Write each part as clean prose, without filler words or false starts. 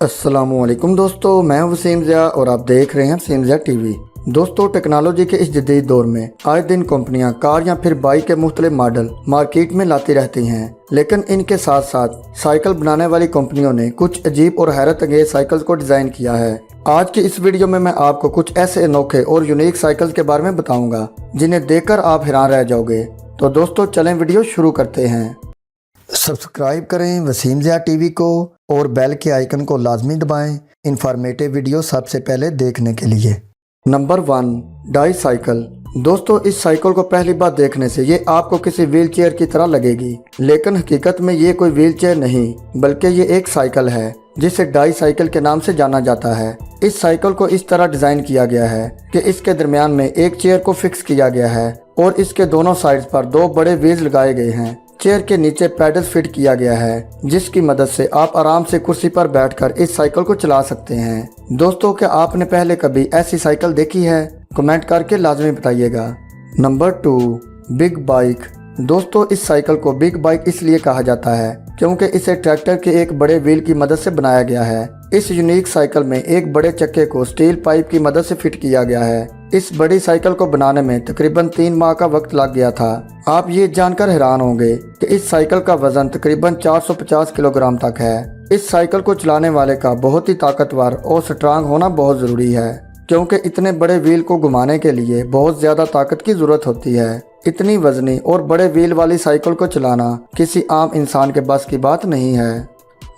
अस्सलामुअलैकुम दोस्तों, मैं हूं वसीम ज़िया और आप देख रहे हैं वसीम ज़िया टीवी। दोस्तों, टेक्नोलॉजी के इस जदीद दौर में आए दिन कंपनियां कार या फिर बाइक के मुख्तलिफ मॉडल मार्केट में लाती रहती हैं, लेकिन इनके साथ साथ साइकिल बनाने वाली कंपनियों ने कुछ अजीब और हैरत अंगेज साइकिल को डिज़ाइन किया है। आज की इस वीडियो में मैं आपको कुछ ऐसे अनोखे और यूनिक साइकिल के बारे में बताऊंगा जिन्हें देखकर आप हैरान रह जाओगे। तो दोस्तों, चलें वीडियो शुरू करते हैं। सब्सक्राइब करें वसीम ज़िया टीवी को और बेल के आइकन को लाजमी दबाएं इंफॉर्मेटिव वीडियो सबसे पहले देखने के लिए। Number 1, die cycle. दोस्तों, इस साइकिल को पहली बार देखने से ये आपको किसी व्हील चेयर की तरह लगेगी, लेकिन हकीकत में ये कोई व्हील चेयर नहीं बल्कि ये एक साइकिल है जिसे डाई साइकिल के नाम से जाना जाता है। इस साइकिल को इस तरह डिज़ाइन किया गया है कि इसके दरमियान में एक चेयर को फिक्स किया गया है और इसके दोनों साइड्स पर 2 बड़े व्हील्स लगाए गए हैं। चेयर के नीचे पैडल फिट किया गया है जिसकी मदद से आप आराम से कुर्सी पर बैठकर इस साइकिल को चला सकते हैं। दोस्तों, क्या आपने पहले कभी ऐसी साइकिल देखी है? कमेंट करके लाजमी बताइएगा। Number 2, big bike. दोस्तों, इस साइकिल को बिग बाइक इसलिए कहा जाता है क्योंकि इसे ट्रैक्टर के एक बड़े व्हील की मदद से बनाया गया है। इस यूनिक साइकिल में एक बड़े चक्के को स्टील पाइप की मदद से फिट किया गया है। इस बड़ी साइकिल को बनाने में तकरीबन 3 माह का वक्त लग गया था। आप ये जानकर हैरान होंगे कि इस साइकिल का वजन तकरीबन 450 किलोग्राम तक है। इस साइकिल को चलाने वाले का बहुत ही ताकतवर और स्ट्रांग होना बहुत ज़रूरी है क्योंकि इतने बड़े व्हील को घुमाने के लिए बहुत ज़्यादा ताकत की ज़रूरत होती है। इतनी वजनी और बड़े व्हील वाली साइकिल को चलाना किसी आम इंसान के बस की बात नहीं है।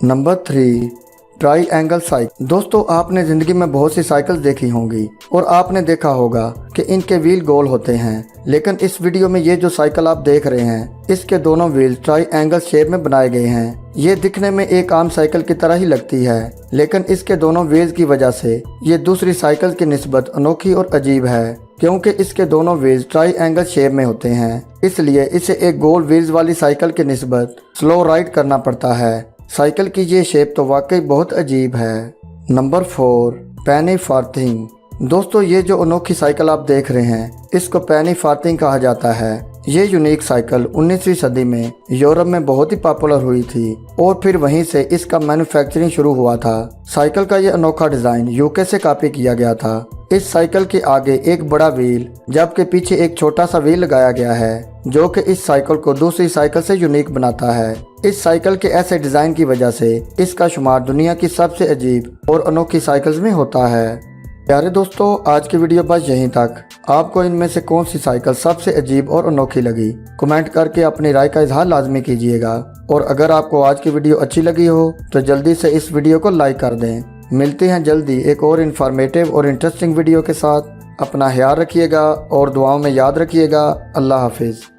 Number 3, triangle cycle. दोस्तों, आपने ज़िंदगी में बहुत सी साइकिल देखी होंगी और आपने देखा होगा कि इनके व्हील गोल होते हैं, लेकिन इस वीडियो में ये जो साइकिल आप देख रहे हैं इसके दोनों व्हील ट्राईएंगल शेप में बनाए गए हैं। ये दिखने में एक आम साइकिल की तरह ही लगती है, लेकिन इसके दोनों व्हील्स की वजह से ये दूसरी साइकिल की निस्बत अनोखी और अजीब है क्योंकि इसके दोनों व्हील्स ट्राईएंगल शेप में होते हैं, इसलिए इसे एक गोल व्हील्स वाली साइकिल की निस्बत स्लो राइड करना पड़ता है। साइकिल की ये शेप तो वाकई बहुत अजीब है। नंबर 4, पेनी फार्थिंग। दोस्तों, ये जो अनोखी साइकिल आप देख रहे हैं इसको पेनी फार्थिंग कहा जाता है। ये यूनिक साइकिल 19वीं सदी में यूरोप में बहुत ही पॉपुलर हुई थी और फिर वहीं से इसका मैन्युफैक्चरिंग शुरू हुआ था। साइकिल का ये अनोखा डिज़ाइन यूके से कॉपी किया गया था। इस साइकिल के आगे एक बड़ा व्हील जबकि पीछे एक छोटा सा व्हील लगाया गया है जो कि इस साइकिल को दूसरी साइकिल से यूनिक बनाता है। इस साइकिल के ऐसे डिज़ाइन की वजह से इसका शुमार दुनिया की सबसे अजीब और अनोखी साइकिल्स में होता है। प्यारे दोस्तों, आज की वीडियो बस यहीं तक। आपको इनमें से कौन सी साइकिल सबसे अजीब और अनोखी लगी? कमेंट करके अपनी राय का इजहार लाजमी कीजिएगा और अगर आपको आज की वीडियो अच्छी लगी हो तो जल्दी से इस वीडियो को लाइक कर दें। मिलते हैं जल्दी एक और इन्फॉर्मेटिव और इंटरेस्टिंग वीडियो के साथ। अपना ख्याल रखिएगा और दुआओं में याद रखिएगा। अल्लाह हाफिज़।